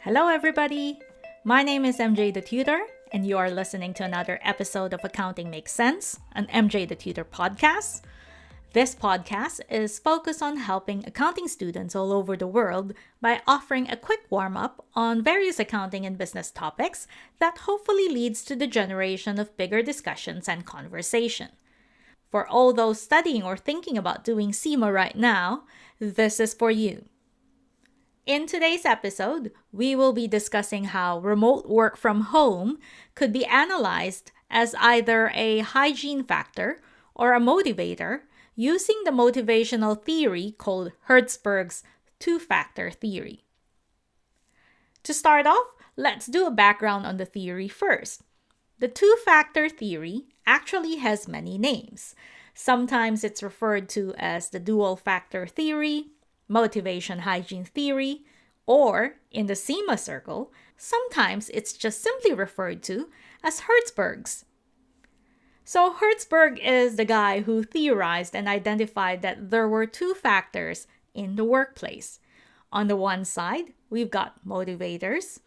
Hello everybody! My name is MJ the Tutor, and you are listening to another episode of Accounting Makes Sense, an MJ the Tutor podcast. This podcast is focused on helping accounting students all over the world by offering a quick warm-up on various accounting and business topics that hopefully leads to the generation of bigger discussions and conversation. For all those studying or thinking about doing CIMA right now, this is for you. In today's episode, we will be discussing how remote work from home could be analyzed as either a hygiene factor or a motivator using the motivational theory called Herzberg's two-factor theory. To start off, let's do a background on the theory first. The two-factor theory actually has many names. Sometimes it's referred to as the dual-factor theory, motivation hygiene theory, or in the CIMA circle, sometimes it's just simply referred to as Herzberg's. So Herzberg is the guy who theorized and identified that there were two factors in the workplace. On the one side, we've got motivators.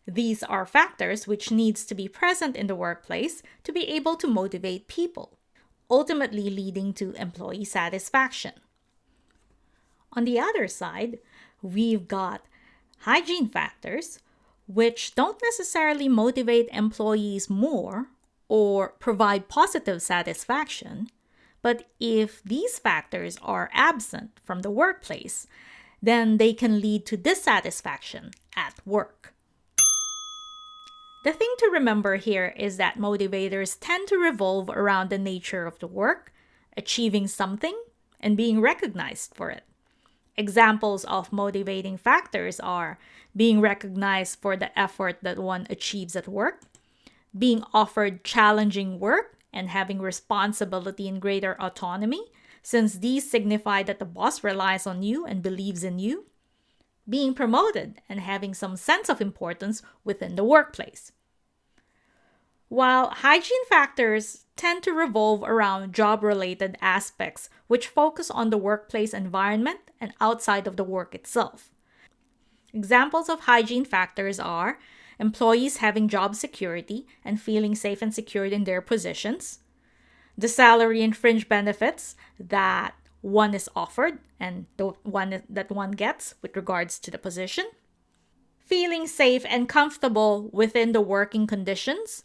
These are factors which needs to be present in the workplace to be able to motivate people, ultimately leading to employee satisfaction. On the other side, we've got hygiene factors, which don't necessarily motivate employees more or provide positive satisfaction, but if these factors are absent from the workplace, then they can lead to dissatisfaction at work. The thing to remember here is that motivators tend to revolve around the nature of the work, achieving something, and being recognized for it. Examples of motivating factors are being recognized for the effort that one achieves at work, being offered challenging work and having responsibility and greater autonomy, since these signify that the boss relies on you and believes in you, being promoted and having some sense of importance within the workplace. While hygiene factors tend to revolve around job-related aspects which focus on the workplace environment and outside of the work itself. Examples of hygiene factors are employees having job security and feeling safe and secured in their positions, the salary and fringe benefits that one is offered and the one that one gets with regards to the position, feeling safe and comfortable within the working conditions.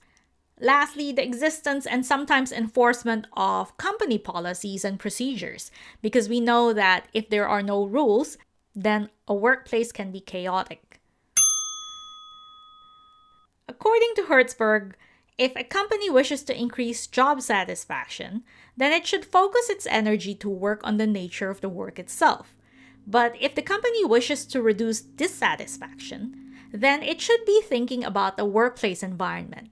Lastly, the existence and sometimes enforcement of company policies and procedures, because we know that if there are no rules, then a workplace can be chaotic. According to Herzberg, if a company wishes to increase job satisfaction, then it should focus its energy to work on the nature of the work itself. But if the company wishes to reduce dissatisfaction, then it should be thinking about the workplace environment.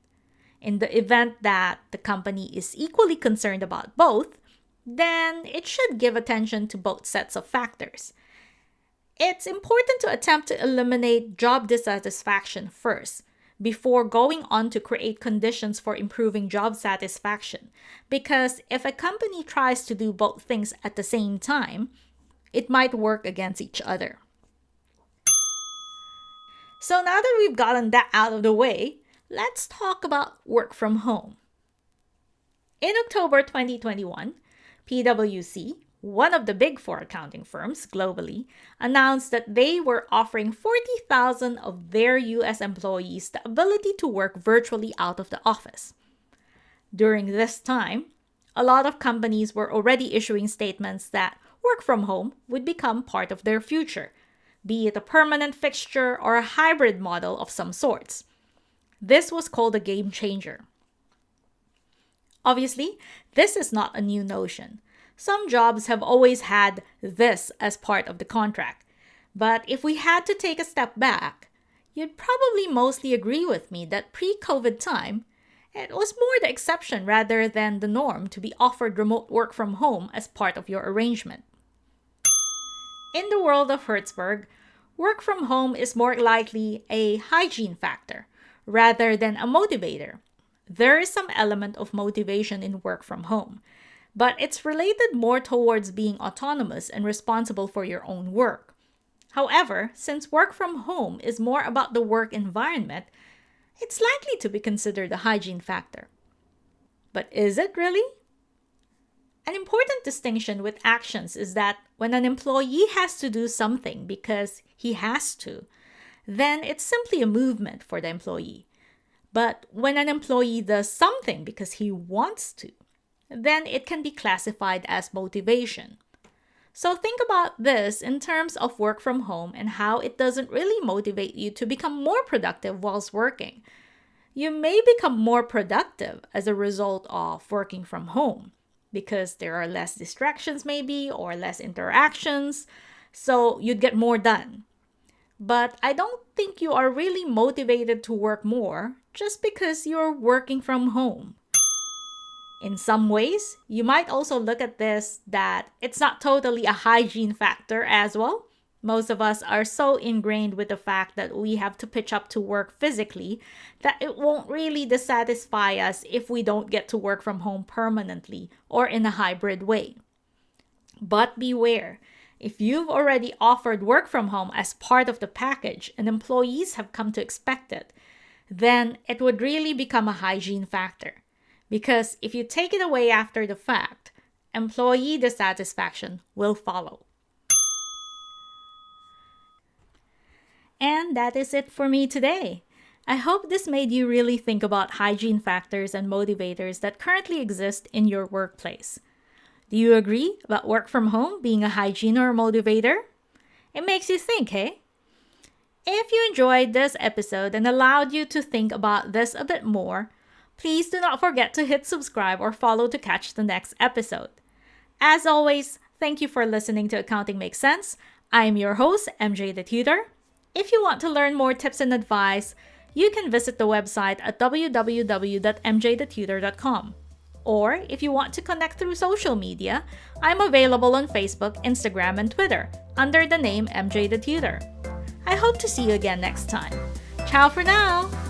In the event that the company is equally concerned about both, then it should give attention to both sets of factors. It's important to attempt to eliminate job dissatisfaction first, before going on to create conditions for improving job satisfaction. Because if a company tries to do both things at the same time, it might work against each other. So now that we've gotten that out of the way, let's talk about work from home. In October 2021, PwC, one of the big four accounting firms globally, announced that they were offering 40,000 of their US employees the ability to work virtually out of the office. During this time, a lot of companies were already issuing statements that work from home would become part of their future, be it a permanent fixture or a hybrid model of some sorts. This was called a game changer. Obviously, this is not a new notion. Some jobs have always had this as part of the contract. But if we had to take a step back, you'd probably mostly agree with me that pre-COVID time, it was more the exception rather than the norm to be offered remote work from home as part of your arrangement. In the world of Herzberg, work from home is more likely a hygiene factor rather than a motivator. There is some element of motivation in work from home, but it's related more towards being autonomous and responsible for your own work. However, since work from home is more about the work environment, it's likely to be considered a hygiene factor. But is it really? An important distinction with actions is that when an employee has to do something because he has to, then it's simply a movement for the employee. But when an employee does something because he wants to, then it can be classified as motivation. So think about this in terms of work from home and how it doesn't really motivate you to become more productive whilst working. You may become more productive as a result of working from home because there are less distractions maybe or less interactions, so you'd get more done. But I don't think you are really motivated to work more just because you're working from home. In some ways, you might also look at this that it's not totally a hygiene factor as well. Most of us are so ingrained with the fact that we have to pitch up to work physically that it won't really dissatisfy us if we don't get to work from home permanently or in a hybrid way. But beware, if you've already offered work from home as part of the package and employees have come to expect it, then it would really become a hygiene factor. Because if you take it away after the fact, employee dissatisfaction will follow. And that is it for me today. I hope this made you really think about hygiene factors and motivators that currently exist in your workplace. Do you agree about work from home being a hygiene or a motivator? It makes you think, hey? If you enjoyed this episode and allowed you to think about this a bit more, please do not forget to hit subscribe or follow to catch the next episode. As always, thank you for listening to Accounting Makes Sense. I'm your host, MJ the Tutor. If you want to learn more tips and advice, you can visit the website at www.mjthetutor.com. Or if you want to connect through social media, I'm available on Facebook, Instagram, and Twitter under the name MJ the Tutor. I hope to see you again next time. Ciao for now!